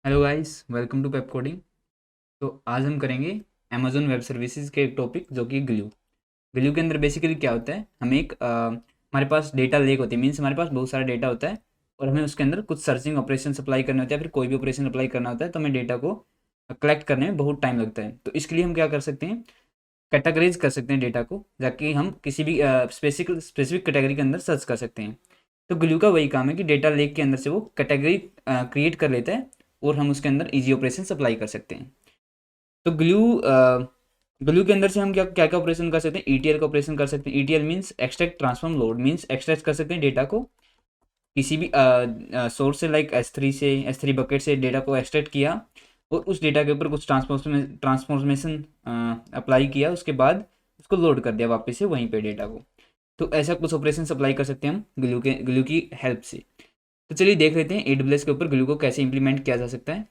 Hello guys, welcome to Pepcoding. तो आज हम करेंगे अमेजोन वेब सर्विसेज के एक टॉपिक जो कि ग्लू। ग्लू के अंदर बेसिकली क्या होता है, हमें हमारे पास डेटा लेक होती है, मीन्स हमारे पास बहुत सारा डेटा होता है और हमें उसके अंदर कुछ सर्चिंग ऑपरेशन अप्लाई करने होते हैं, फिर कोई भी ऑपरेशन अप्लाई करना होता है तो हमें डेटा को कलेक्ट करने में बहुत टाइम लगता है। तो इसके लिए हम क्या कर सकते हैं, कैटेगराइज कर सकते हैं डेटा को, ताकि हम किसी भी स्पेसिफिक स्पेसिफिक कैटेगरी के अंदर सर्च कर सकते हैं। तो ग्लू का वही काम है कि डेटा लेक के अंदर से वो कैटेगरी क्रिएट कर लेता है और हम उसके अंदर इजी ऑपरेशन अप्लाई कर सकते हैं। तो ग्लू के अंदर से हम क्या क्या क्या ऑपरेशन कर सकते हैं, ईटीएल का ऑपरेशन कर सकते हैं। ETL means extract transform load, means extract कर सकते हैं डेटा को किसी भी सोर्स से, लाइक एस थ्री बकेट से डेटा को एक्सट्रैक्ट किया और उस डेटा के ऊपर कुछ ट्रांसफॉर्मेशन अप्लाई किया, उसके बाद उसको लोड कर दिया वापस से वहीं पे डेटा को। तो ऐसा कुछ ऑपरेशन अप्लाई कर सकते हैं हम ग्लू की हेल्प से। तो चलिए देख लेते हैं एडब्ल्यूएस के ऊपर ग्लू को कैसे इंप्लीमेंट किया जा सकता है।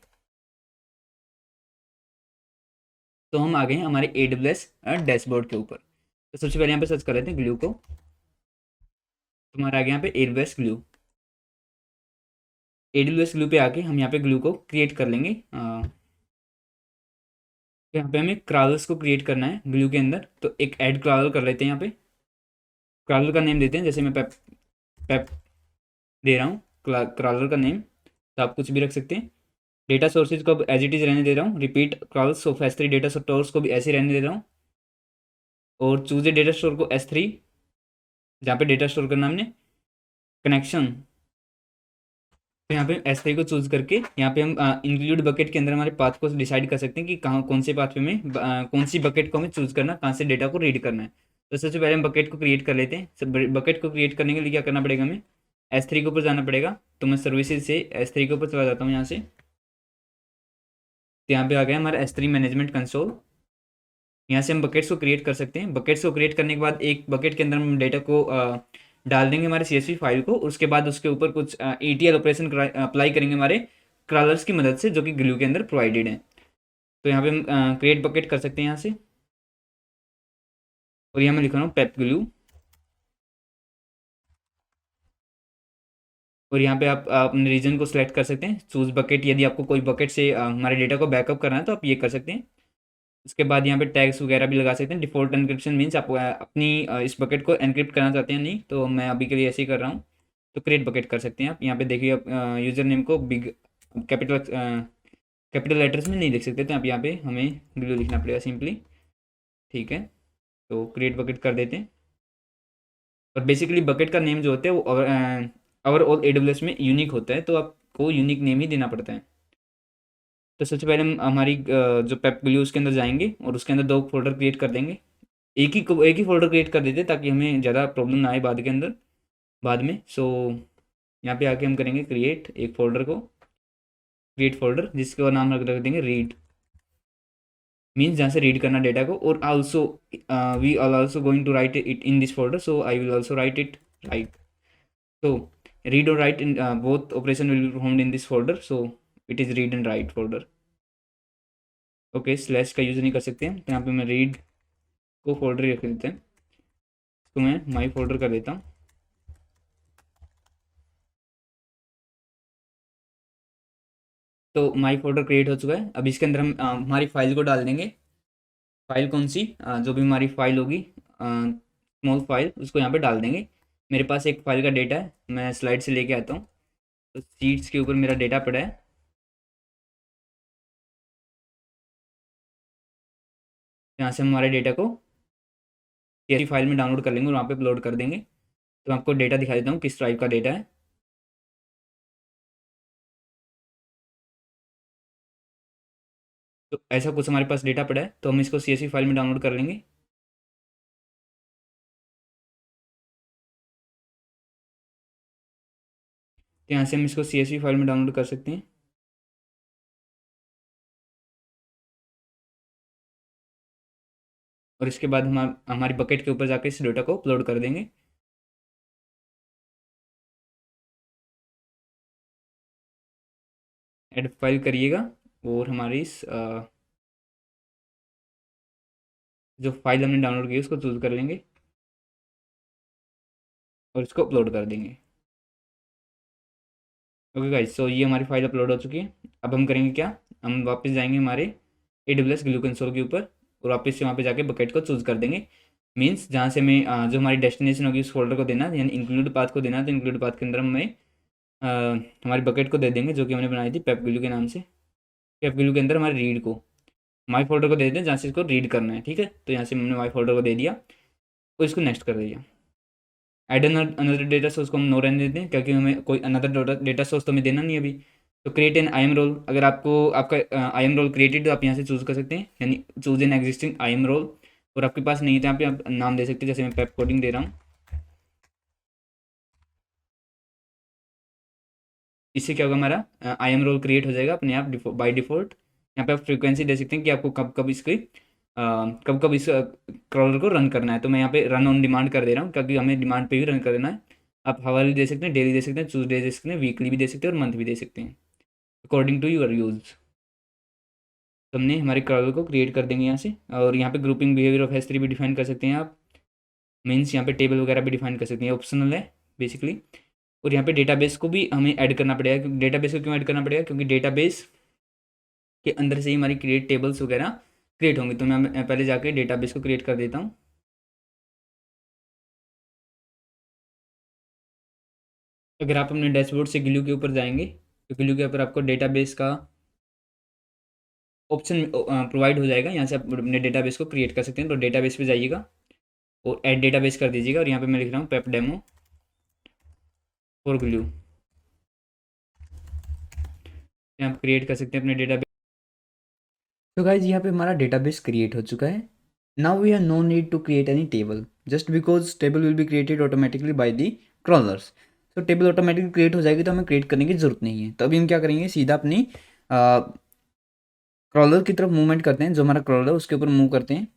तो हम आ गए हैं हमारे एडब्ल्यूएस डैशबोर्ड के ऊपर। तो सबसे पहले यहाँ पे सर्च कर लेते हैं ग्लू को। तो हमारा आ गया यहाँ पे एडब्ल्यूएस ग्लू। एडब्ल्यूएस ग्लू पे आके हम यहाँ पे ग्लू को क्रिएट कर लेंगे। तो यहाँ पे हमें क्रॉलर्स को क्रिएट करना है ग्लू के अंदर, तो एक ऐड क्रॉलर कर लेते हैं। यहाँ पे क्रॉलर का नेम देते हैं, जैसे मैं पेप पेप दे रहा हूँ क्रॉलर का नेम, तो आप कुछ भी रख सकते हैं। डेटा सोर्सेज को अब एज इट इज़ रहने दे रहा हूँ, repeat crawls of S three data stores को भी ऐसे ही रहने दे रहा हूँ, और चूज ए डेटा स्टोर को एस थ्री, जहाँ पे डेटा स्टोर करना हमने कनेक्शन। तो यहाँ पे एस थ्री को चूज करके यहाँ पे हम इंक्लूड बकेट के अंदर हमारे पाथ को डिसाइड कर सकते हैं कि कहाँ कौन से पाथ में कौन सी बकेट को हमें चूज करना, कहाँ से डेटा को रीड करना है। तो सबसे पहले हम बकेट को क्रिएट कर लेते हैं। सब बकेट को क्रिएट करने के लिए क्या करना पड़ेगा, हमें एस थ्री के ऊपर जाना पड़ेगा। तो मैं सर्विसेज से एस थ्री के ऊपर चला जाता हूँ यहाँ से। तो यहाँ पे आ गया हमारा एस थ्री मैनेजमेंट कंसोल। यहाँ से हम बकेट्स को क्रिएट कर सकते हैं। बकेट्स को क्रिएट करने के बाद एक बकेट के अंदर हम डेटा को डाल देंगे हमारे CSV फाइल को। उसके बाद उसके ऊपर कुछ ETL ऑपरेशन अप्लाई करेंगे हमारे क्रॉलर्स की मदद से, जो कि ग्लू के अंदर प्रोवाइडेड है। तो यहाँ पे हम क्रिएट बकेट कर सकते हैं यहाँ से, और यहाँ मैं लिख रहा हूँ पेप ग्लू। और यहाँ पे आप अपने रीजन को सिलेक्ट कर सकते हैं, चूज बकेट। यदि आपको कोई बकेट से हमारे डेटा को बैकअप करना है तो आप ये कर सकते हैं। उसके बाद यहाँ पे टैग्स वगैरह भी लगा सकते हैं। डिफ़ॉल्ट एन्क्रिप्शन मीन्स आप अपनी इस बकेट को एनक्रिप्ट करना चाहते हैं नहीं, तो मैं अभी के लिए ऐसे ही कर रहा हूँ। तो क्रिएट बकेट कर सकते हैं आप। यहाँ पे देखिए, आप यूज़र नेम को बिग कैपिटल कैपिटल लेटर्स में नहीं लिख सकते, तो आप यहाँ पे हमें ग्लू लिखना पड़ेगा सिंपली। ठीक है, तो क्रिएट बकेट कर देते हैं। और बेसिकली बकेट का नेम जो होता है वो ओवरऑल AWS में यूनिक होता है, तो आपको यूनिक नेम ही देना पड़ता है। तो सबसे पहले हम हमारी जो पेप ग्लू उसके अंदर जाएंगे और उसके अंदर दो फोल्डर क्रिएट कर देंगे। एक ही फोल्डर क्रिएट कर देते ताकि हमें ज़्यादा प्रॉब्लम ना आए बाद के अंदर बाद में। सो यहाँ पे आके हम करेंगे क्रिएट एक फोल्डर को, क्रिएट फोल्डर जिसका नाम रख देंगे रीड, मीन्स जहाँ से रीड करना डेटा को। और also we are also going to write it in this folder, so I will also write it right. तो रीड और write in both operation will be performed in this folder, so it is read and write folder. Okay, slash का use नहीं कर सकते हैं, तो यहाँ पे मैं रीड को फोल्डर ही रख देते हैं। इसको मैं माई फोल्डर कर देता हूँ। तो माई फोल्डर क्रिएट हो चुका है। अब इसके अंदर हम हमारी फाइल को डाल देंगे। फाइल कौन सी, जो भी हमारी फाइल होगी स्मॉल फाइल, उसको यहाँ पे डाल देंगे। मेरे पास एक फाइल का डेटा है, मैं स्लाइड से लेके आता हूँ। तो सीट्स के ऊपर मेरा डेटा पड़ा है। यहाँ से हम हमारे डेटा को CSV फाइल में डाउनलोड कर लेंगे और वहाँ पे अपलोड कर देंगे। तो मैं आपको डेटा दिखा देता हूँ किस टाइप का डेटा है। तो ऐसा कुछ हमारे पास डेटा पड़ा है, तो हम इसको CSV फाइल में डाउनलोड कर लेंगे। तो यहाँ से हम इसको CSV फाइल में डाउनलोड कर सकते हैं। और इसके बाद हम हमारी बकेट के ऊपर जाकर इस डेटा को अपलोड कर देंगे। ऐड फाइल करिएगा और हमारी इस जो फाइल हमने डाउनलोड की है उसको चूज कर लेंगे और इसको अपलोड कर देंगे। ओके गाइस, सो ये हमारी फाइल अपलोड हो चुकी है। अब हम करेंगे क्या, हम वापस जाएंगे हमारे AWS ग्लू कंसोल के ऊपर और वापस से वहाँ पे जाके बकेट को चूज़ कर देंगे। मीन्स जहाँ से हमें जो हमारी डेस्टिनेशन होगी उस फोल्डर को देना है, यानी इंक्लूड पाथ को देना है, तो इंक्लूड पाथ के अंदर हमें अ, हमारी बकेट को दे देंगे जो कि हमने बनाई थी पेप ग्लू के नाम से। पेप ग्लू के अंदर हमारे रीड को, माई फोल्डर को दे देते हैं जहाँ से इसको रीड करना है। ठीक है, तो यहाँ से हमने माई फोल्डर को दे दिया और इसको नेक्स्ट कर दिया। ऐड अनदर डेटा सोर्स को हम नो रहने देते हैं क्योंकि हमें कोई अनदर डेटा सोर्स तो हमें देना नहीं अभी। तो create an I am role, अगर आपको आपका आई एम रोल क्रिएटेड तो आप यहाँ से चूज़ कर सकते हैं, यानी choose an existing I am role. और आपके पास नहीं है तो यहाँ पे आप नाम दे सकते हैं, जैसे मैं पेप कोडिंग दे रहा हूँ। इससे क्या होगा, हमारा आई एम रोल क्रिएट हो जाएगा अपने आप बाई डिफ़ॉल्ट। यहाँ पे आप फ्रीक्वेंसी दे सकते हैं कि आपको कब कब इसकी कब कब इस क्रॉलर को रन करना है। तो मैं यहाँ पे रन ऑन डिमांड कर दे रहा हूँ क्योंकि हमें डिमांड पे ही रन करना है। आप हवाली दे सकते हैं, डेली दे सकते हैं, ट्यूसडे दे सकते हैं, वीकली भी दे सकते हैं और मंथ भी दे सकते हैं, अकॉर्डिंग टू यूर यूज़। तो हमने हमारे क्रॉलर को क्रिएट कर देंगे यहाँ से। और यहाँ पे ग्रुपिंग बिहेवियर ऑफ S3 भी डिफाइन कर सकते हैं आप। मीन्स यहाँ पे टेबल वगैरह भी डिफाइन कर सकते हैं, ऑप्शनल है बेसिकली। और यहाँ पे डेटाबेस को भी हमें ऐड करना पड़ेगा। डेटाबेस को क्यों ऐड करना पड़ेगा, क्योंकि डेटाबेस के अंदर से ही हमारी क्रिएट टेबल्स वगैरह क्रिएट होंगी। तो मैं पहले जाके डेटाबेस को क्रिएट कर देता हूँ। अगर आप अपने डैशबोर्ड से ग्लू के ऊपर जाएंगे तो ग्लू के ऊपर आपको डेटाबेस का ऑप्शन प्रोवाइड हो जाएगा। यहाँ से आप अपने डेटाबेस को क्रिएट कर सकते हैं। तो डेटाबेस पे जाइएगा और ऐड डेटाबेस कर दीजिएगा और यहाँ पे मैं लिख रहा हूँ पेप डेमो फॉर ग्लू। आप क्रिएट कर सकते हैं अपने डेटाबेस। तो गाइज यहाँ पे हमारा डेटाबेस क्रिएट हो चुका है। Now we have no need to create any table, just because table will be created automatically by the crawlers. तो टेबल ऑटोमेटिकली क्रिएट हो जाएगी तो हमें क्रिएट करने की जरूरत नहीं है। तो अभी हम क्या करेंगे, सीधा अपनी क्रॉलर की तरफ मूवमेंट करते हैं, जो हमारा क्रॉलर है उसके ऊपर मूव करते हैं।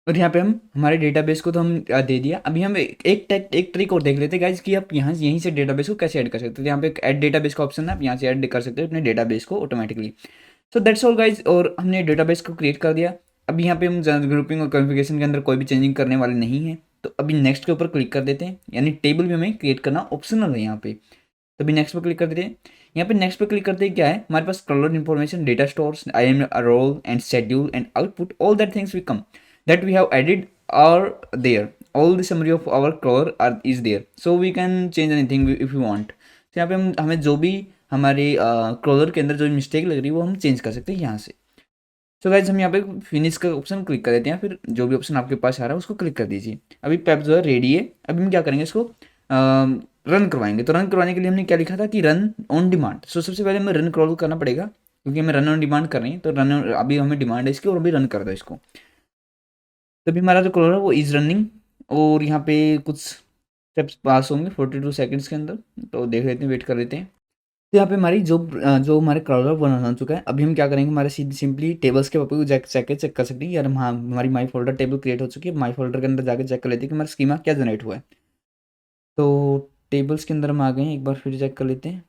और यहाँ पे हम हमारे डेटाबेस को तो हम दे दिया। अभी हम एक ट्रिक और देख लेते हैं गाइज कि आप यहाँ यहीं से डेटाबेस को कैसे ऐड कर सकते हैं। यहाँ पे ऐड डेटाबेस का ऑप्शन है, आप यहाँ से ऐड कर सकते हैं अपने डेटाबेस को automatically. So that's all guys, और हमने डेटाबेस को क्रिएट कर दिया। अभी यहाँ पे हम ग्रुपिंग और कॉन्फ़िगरेशन के अंदर कोई भी चेंजिंग करने वाले नहीं है। तो अभी नेक्स्ट के ऊपर क्लिक कर देते हैं, यानी टेबल भी हमें क्रिएट करना ऑप्शनल है यहाँ पे। तो अभी नेक्स्ट पे क्लिक कर देते हैं। यहाँ पे नेक्स्ट पे क्लिक करते ही क्या है, हमारे पास colour information, data stores, I am role and schedule and output, all that things we come that we have added are there. All the summary of our crawler are is there, so we can change anything if we want. तो यहाँ पे हम हमें जो भी हमारे crawler के अंदर जो मिस्टेक लग रही है वो हम चेंज कर सकते हैं यहाँ से। सो गाइज हम यहाँ पे फिनिश का ऑप्शन क्लिक कर देते हैं, फिर जो भी ऑप्शन आपके पास आ रहा है उसको क्लिक कर दीजिए। अभी पेप जो है रेडी है। अभी हम क्या करेंगे, इसको रन करवाएंगे। तो रन करवाने के लिए हमने क्या लिखा था कि रन ऑन डिमांड। सो सबसे पहले हमें रन क्रॉल करना पड़ेगा क्योंकि हमें रन ऑन डिमांड कर रहे हैं। तो रन अभी हमें डिमांड है इसकी और अभी रन कर दो इसको। तभी हमारा जो क्रॉलर है वो इज़ रनिंग और यहाँ पे कुछ स्टेप्स पास होंगे 42 सेकंड्स के अंदर। तो देख लेते हैं, वेट कर लेते हैं। तो यहाँ पे हमारी जो हमारे क्रॉलर बना चुका है। अभी हम क्या करेंगे, हमारे सिंपली टेबल्स के ऊपर चेक कर सकते हैं यार हाँ हमारी माई फोल्डर टेबल क्रिएट हो चुकी है। माई फोल्डर के अंदर जाकर चेक कर लेते हैं कि हमारा स्कीमा क्या जनरेट हुआ है। तो टेबल्स के अंदर हम आ गए हैं, एक बार फिर चेक कर लेते हैं।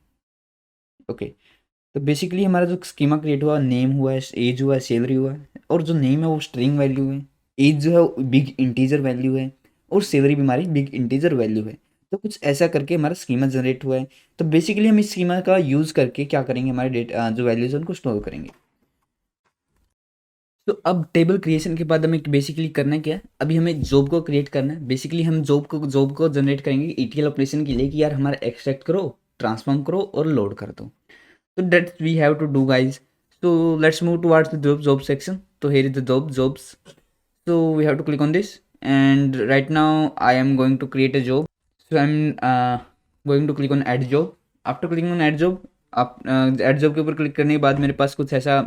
ओके, तो बेसिकली हमारा जो स्कीमा क्रिएट हुआ, नेम हुआ है, एज हुआ है, सैलरी हुआ है, और जो नेम है वो स्ट्रिंग वैल्यू है, एज जो है वो बिग इंटीजर वैल्यू है, और सैलरी भी हमारी बिग इंटीजर वैल्यू है। तो कुछ ऐसा करके हमारा स्कीमा जनरेट हुआ है। तो बेसिकली हम इस स्कीमा का यूज़ करके क्या करेंगे, हमारे डेटा जो वैल्यूज है उनको स्टोर करेंगे। तो अब टेबल क्रिएशन के बाद हमें बेसिकली करना क्या है, अभी हमें जॉब को क्रिएट करना है। बेसिकली हम जॉब को जनरेट करेंगे ETL ऑपरेशन के लिए कि यार हमारा एक्सट्रैक्ट करो, ट्रांसफॉर्म करो और लोड कर दो। So that we have to do guys. So let's move towards the job section. So here is the jobs. So we have to click on this, and right now I am going to create a job. So I'm going to click on add job. After clicking on add job, आप add job के ऊपर click करने के बाद मेरे पास कुछ ऐसा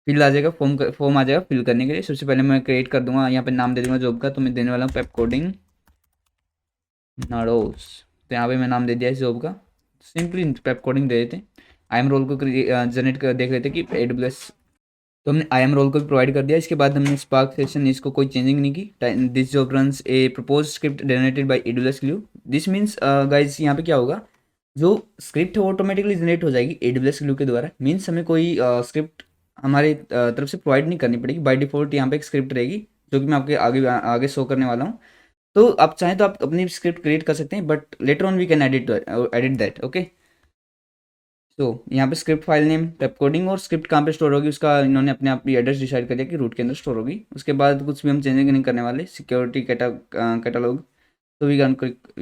fill आ जाएगा, फॉर्म आ जाएगा फिल करने के लिए। सबसे पहले मैं क्रिएट कर दूंगा, यहाँ पे नाम दे दूंगा जॉब का। तो मैं देने वाला हूँ पेप कोडिंग नाडोस। तो यहाँ पे मैं नाम दे दिया इस जॉब का, सिंपली पेप कोडिंग दे देते हैं। आई एम रोल को जनरेट कर देख लेते कि AWS, तो हमने आई एम रोल को भी प्रोवाइड कर दिया। इसके बाद हमने स्पार्क सेशन इसको कोई चेंजिंग नहीं की। This job runs A propose script generated by AWS glue. This means guys यहाँ पे क्या होगा, जो स्क्रिप्ट है वो ऑटोमेटिकली जनरेट हो जाएगी AWS ग्लू के द्वारा। मीन्स हमें कोई स्क्रिप्ट हमारे तरफ से प्रोवाइड नहीं करनी पड़ेगी। बाय डिफॉल्ट यहाँ पे एक स्क्रिप्ट रहेगी जो कि मैं आपके आगे आगे शो करने वाला हूँ। तो आप चाहें तो आप अपनी स्क्रिप्ट क्रिएट कर सकते हैं, but later on we can edit that. Okay, तो यहाँ पे script file name, web coding और स्क्रिप्ट कहाँ पे स्टोर होगी उसका इन्होंने अपने आप ही एड्रेस डिसाइड कर दिया कि रूट के अंदर स्टोर होगी। उसके बाद कुछ भी हम चेंजिंग नहीं करने वाले, सिक्योरिटी कैटालॉग। तो we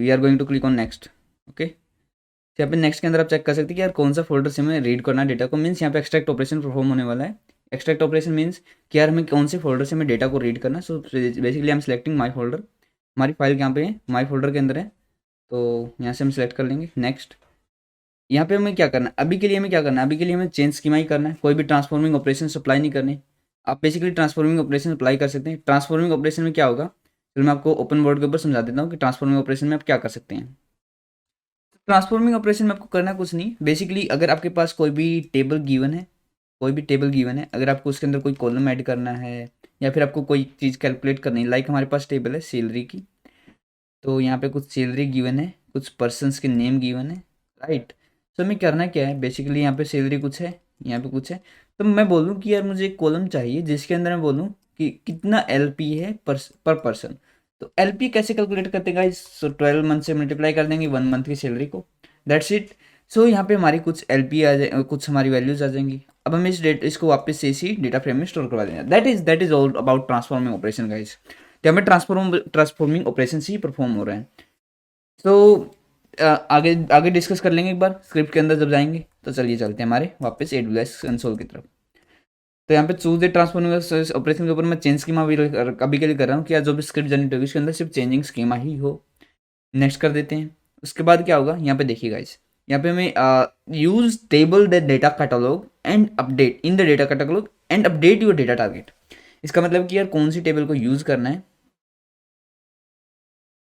are going to click on next. Okay, तो यहाँ पे नेक्स्ट के अंदर आप चेक कर सकते हैं कि यार कौन सा फोल्डर से हमें रीड करना है डेटा को। मीन्स यहाँ पे एक्सट्रैक्ट ऑपरेशन परफॉर्म होने वाला है। एक्सट्रैक्ट ऑपरेशन मीन्स कि यार हमें कौन से फोल्डर से हमें डेटा को रीड करना है। So basically I am selecting my folder. हमारी फाइल यहाँ पे है, माई फोल्डर के अंदर है, तो यहाँ से हम सेलेक्ट कर लेंगे नेक्स्ट। यहाँ पे हमें क्या करना है, अभी के लिए हमें क्या करना है, अभी के लिए हमें चेंज स्कीमा ही करना है, कोई भी ट्रांसफॉर्मिंग ऑपरेशन अप्लाई नहीं करने। आप बेसिकली ट्रांसफॉर्मिंग ऑपरेशन अप्लाई कर सकते हैं। ट्रांसफॉर्मिंग ऑपरेशन में क्या होगा, फिर मैं आपको ओपन वर्ड के ऊपर समझा देता हूँ कि ट्रांसफॉर्मिंग ऑपरेशन में आप क्या कर सकते हैं। ट्रांसफॉर्मिंग ऑपरेशन में आपको करना कुछ नहीं, बेसिकली अगर आपके पास कोई भी टेबल गिवन है, कोई भी टेबल गिवन है, अगर आपको उसके अंदर कोई कॉलम ऐड करना है या फिर आपको कोई चीज़ कैलकुलेट करनी है, लाइक हमारे पास टेबल है सैलरी की, तो यहाँ पे कुछ सैलरी गिवन है, कुछ पर्सन्स के नेम गिवन है, राइट। तो हमें करना क्या है, बेसिकली यहाँ पे सैलरी कुछ है, यहाँ पे कुछ है, तो मैं बोलूँ कि यार मुझे एक कॉलम चाहिए जिसके अंदर मैं बोलूँ कि कितना एलपी है पर पर्सन। तो एलपी कैसे कैलकुलेट करते हैं गाइस, सो 12 मंथ से मल्टीप्लाई कर देंगे 1 मंथ की सैलरी को, दैट्स इट। सो यहाँ पे हमारी कुछ एलपी आ जाए, कुछ हमारी वैल्यूज आ जाएंगी। अब हम इसको वापस से इसी डेटा फ्रेम में स्टोर करवा देंगे। That is all about transforming operation guys. तो हमें ट्रांसफॉर्मिंग ऑपरेशन ही परफॉर्म हो रहे हैं। तो आगे आगे डिस्कस कर लेंगे एक बार स्क्रिप्ट के अंदर जब जाएंगे। तो चलिए चलते हैं हमारे वापस AWS कंसोल की तरफ। तो यहाँ पे चूज द ट्रांसफॉर्मिंग ऑपरेशन के ऊपर मैं चेंज स्कीमा भी अभी के लिए कर रहा हूँ कि यार जो भी स्क्रिप्ट जनरेट होगी उसके अंदर सिर्फ चेंजिंग स्कीमा ही हो। नेक्स्ट कर देते हैं। उसके बाद क्या होगा, यहाँ पे देखिए गाइस, यहाँ पे हमें use table the data catalogue and update in the data catalogue and update your data target. इसका मतलब कि यार कौन सी टेबल को यूज़ करना है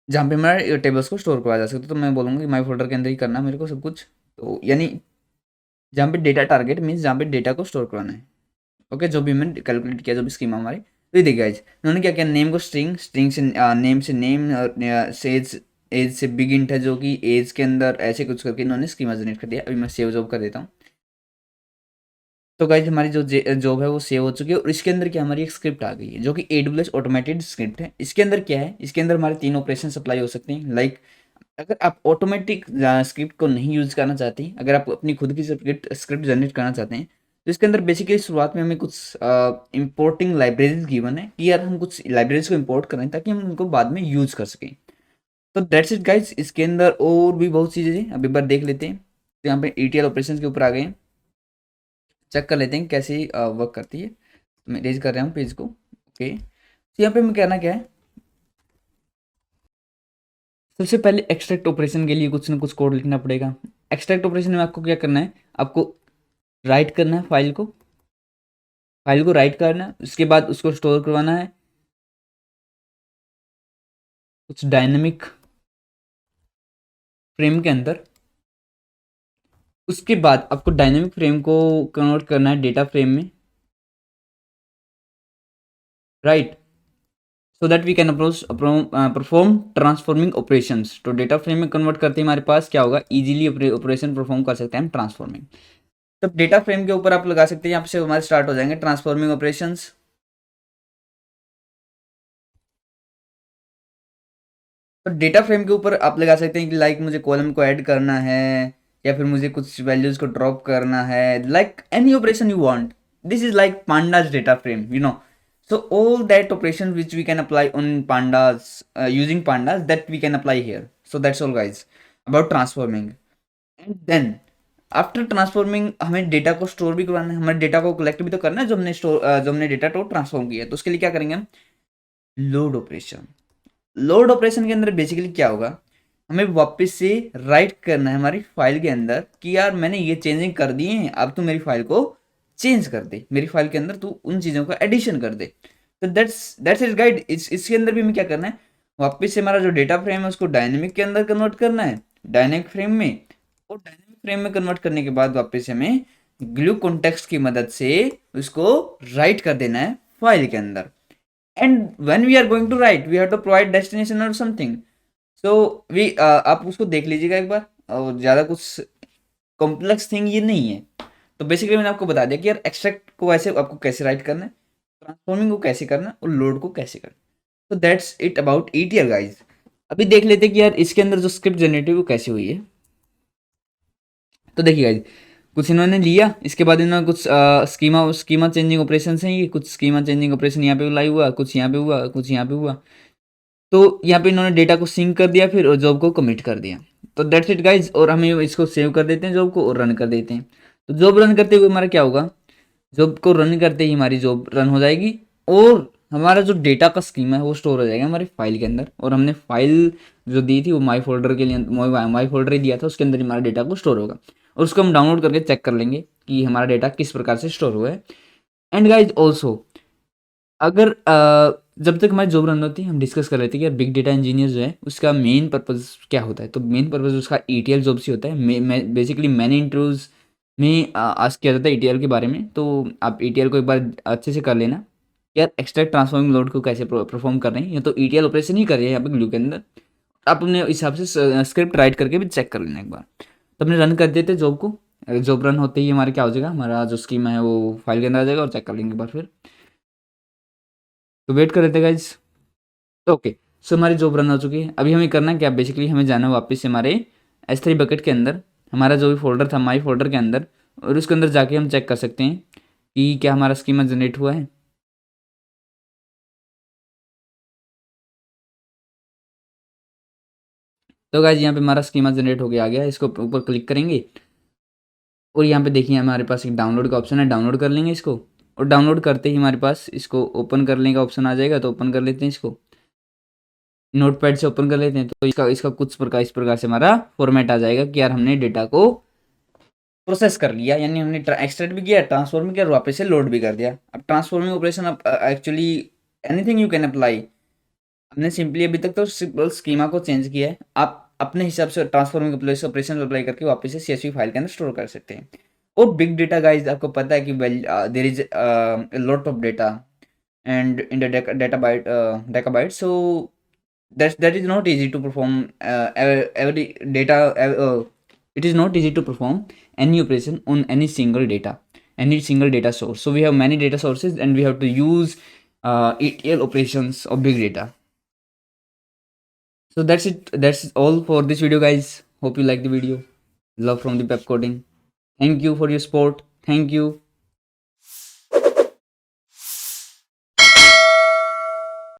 जहाँ पे हमारे टेबल्स को स्टोर करवाया जा सकता है। तो मैं बोलूँगा कि माई फोल्डर के अंदर ही करना है मेरे को सब कुछ। तो यानी जहाँ पे डेटा टारगेट मीन्स जहाँ पे डेटा को स्टोर करवाना है। ओके, जो भी मैंने कैलकुलेट किया, जो भी स्कीमा हमारी, तो ये देखिए गाइस, उन्होंने क्या किया, नेम को स्ट्रिंग, स्ट्रिंग से नेम से नेम और से एज से बिग इंट है जो कि एज के अंदर ऐसे कुछ करके इन्होंने स्कीमा जनरेट कर दिया। अभी मैं सेव जॉब कर देता हूँ। तो गाइज हमारी जो जॉब है वो सेव हो चुकी है और इसके अंदर क्या हमारी एक स्क्रिप्ट आ गई है जो कि AWS ऑटोमेटेड स्क्रिप्ट है। इसके अंदर क्या है, इसके अंदर हमारे 3 ऑपरेशन अप्लाई हो सकते हैं। लाइक अगर आप ऑटोमेटिक स्क्रिप्ट को नहीं यूज़ करना चाहते हैं, अगर आप अपनी खुद की स्क्रिप्ट जनरेट करना चाहते हैं, तो इसके अंदर बेसिकली शुरुआत में हमें कुछ इंपोर्टिंग लाइब्रेरीज गिवन है कि यार हम कुछ लाइब्रेरीज को इंपोर्ट करें ताकि हम उनको बाद में यूज़ कर सकें। तो दैट्स इट गाइज। इसके अंदर और भी बहुत चीज़ें हैं, अभी बार देख लेते हैं। तो यहाँ पे ETL ऑपरेशन के ऊपर आ गए हैं, चेक कर लेते हैं कैसे वर्क करती है। मैं रेज कर रहा हूँ पेज को। ओके, तो यहाँ पे मैं कहना क्या है, सबसे पहले एक्सट्रैक्ट ऑपरेशन के लिए कुछ ना कुछ कोड लिखना पड़ेगा। एक्सट्रैक्ट ऑपरेशन में आपको क्या करना है, आपको राइट करना है फाइल को राइट करना है, उसके बाद उसको स्टोर करवाना है कुछ डायनेमिक फ्रेम के अंदर। उसके बाद आपको डायनेमिक फ्रेम को कन्वर्ट करना है डेटा फ्रेम में, right, so that we can perform transforming operations. तो डेटा फ्रेम में कन्वर्ट करते ही हमारे पास क्या होगा, इजीली ऑपरेशन परफॉर्म कर सकते हैं हम ट्रांसफॉर्मिंग। तो डेटा फ्रेम के ऊपर आप लगा सकते हैं, यहाँ से हमारे स्टार्ट हो जाएंगे ट्रांसफॉर्मिंग ऑपरेशंस। तो डेटा फ्रेम के ऊपर आप लगा सकते हैं कि लाइक मुझे कॉलम को ऐड करना है या फिर मुझे कुछ वैल्यूज को ड्रॉप करना है, like any operation you want. This is like pandas data frame, you know. So all that operations which we can apply on pandas, using pandas, that we can apply here. So that's all guys about transforming. And then after transforming हमें data को store भी करवाना है, हमें data को collect भी तो करना है जो हमने डेटा को ट्रांसफॉर्म किया है। तो उसके लिए क्या करेंगे हम, लोड ऑपरेशन। लोड ऑपरेशन के अंदर बेसिकली क्या होगा, हमें वापस से राइट करना है हमारी फाइल के अंदर कि यार मैंने ये चेंजिंग कर दिए हैं, अब तू मेरी फाइल को चेंज कर दे, मेरी फाइल के अंदर तू उन चीज़ों का एडिशन कर दे। तो दैट्स इज गाइड। इसके अंदर भी हमें क्या करना है, वापस से हमारा जो डेटा फ्रेम है उसको डायनेमिक के अंदर कन्वर्ट करना है, डायनेमिक फ्रेम में। और डायनेमिक फ्रेम में कन्वर्ट करने के बाद वापस हमें ग्लू कॉन्टेक्स्ट की मदद से उसको राइट कर देना है फाइल के अंदर। And when we are going to write we have to provide destination और समथिंग। सो वी आप उसको देख लीजिएगा एक बार, और ज़्यादा कुछ कॉम्प्लेक्स थिंग ये नहीं है। तो बेसिकली मैंने आपको बता दिया कि यार एक्सट्रैक्ट को ऐसे आपको कैसे राइट करना है, ट्रांसफॉर्मिंग को कैसे करना है और लोड को कैसे करना है। तो that's it about ETL guys. अभी देख लेते हैं कि यार इसके अंदर जो स्क्रिप्ट जनरेटिव वो कैसे हुई है। तो देखिए गाइज, कुछ इन्होंने लिया, इसके बाद इन्होंने कुछ स्कीमा स्कीमा चेंजिंग ऑपरेशन हैं, ये कुछ स्कीमा चेंजिंग ऑपरेशन यहाँ पे अप्लाई हुआ, कुछ यहाँ पे हुआ, कुछ यहाँ पे हुआ। तो यहाँ पे इन्होंने डेटा को सिंक कर दिया, फिर जॉब को कमिट कर दिया। तो दैट्स इट गाइज, और हमें इसको सेव कर देते हैं जॉब को और रन कर देते हैं। तो जॉब रन करते हुए हमारा क्या होगा, जॉब को रन करते ही हमारी जॉब रन हो जाएगी, और हमारा जो डेटा का स्कीमा है वो स्टोर हो जाएगा हमारी फाइल के अंदर। और हमने फाइल जो दी थी वो माई फोल्डर के लिए, माई फोल्डर ही दिया था, उसके अंदर ही हमारा डेटा को स्टोर होगा। और उसको हम डाउनलोड करके चेक कर लेंगे कि हमारा डेटा किस प्रकार से स्टोर हुआ है। एंड गाइज ऑल्सो, अगर जब तक हमारी जॉब रन होती है हम डिस्कस कर रहे थे कि यार बिग डेटा इंजीनियर जो है उसका मेन पर्पज़ क्या होता है। तो मेन पर्पज़ उसका ETL जॉब से होता है। मैं बेसिकली मैंने इंटरव्यूज़ में आज किया जाता है ETL के बारे में। तो आप ETL को एक बार अच्छे से कर लेना, यार एक्सट्रैक्ट ट्रांसफॉर्मिंग लोड को कैसे परफॉर्म कर रहे हैं। या तो ETL ऑपरेशन ही कर रहे हैं यहाँ पे ग्लू के अंदर, आप अपने हिसाब से स्क्रिप्ट राइट करके भी चेक कर लेना एक बार। तो अपने रन कर देते जॉब को। जॉब रन होते ही हमारे क्या हो जाएगा, हमारा जो स्कीमा है वो फाइल के अंदर आ जाएगा, और चेक कर लेंगे एक बार फिर। तो वेट कर लेते गाइज। ओके, सो हमारी जॉब रन हो चुकी है। अभी हमें करना है क्या, बेसिकली हमें जाना है वापस से हमारे S3 बकेट के अंदर, हमारा जो भी फोल्डर था माई फोल्डर के अंदर, और उसके अंदर जाके हम चेक कर सकते हैं कि क्या हमारा स्कीमा जनरेट हुआ है। तो गाइज यहाँ पे हमारा स्कीमा जनरेट हो गया, आ गया। इसको ऊपर क्लिक करेंगे, और यहाँ पे देखिए हमारे पास एक डाउनलोड का ऑप्शन है, डाउनलोड कर लेंगे इसको। और डाउनलोड करते ही हमारे पास इसको ओपन करने का ऑप्शन आ जाएगा, तो ओपन कर लेते हैं इसको। नोटपैड से ओपन कर लेते हैं, तो इसका इसका कुछ प्रकार इस प्रकार से हमारा फॉर्मेट आ जाएगा कि यार हमने डेटा को प्रोसेस कर लिया, यानी हमने एक्सट्रैक्ट भी किया, ट्रांसफॉर्म भी किया, और वापस से लोड भी कर दिया। अब ट्रांसफॉर्मिंग ऑपरेशन, अब actually anything you can apply. हमने सिंपली अभी तक तो सिंपल स्कीमा को चेंज किया है, आप अपने हिसाब से ट्रांसफॉर्मिंग ऑपरेशन अप्लाई करके वापस से CSV फाइल के अंदर स्टोर कर सकते हैं। और बिग डेटा गाइज, आपको पता है कि well there is lot of data and in the data byte data byte, so that is not easy to perform every data it is not easy to perform any operation on any single data source. So we have many data sources and we have to use ETL operations of big data. So that's it, that's all for this video guys. Hope you like the video. Love from the pep coding. Thank you for your support. Thank you.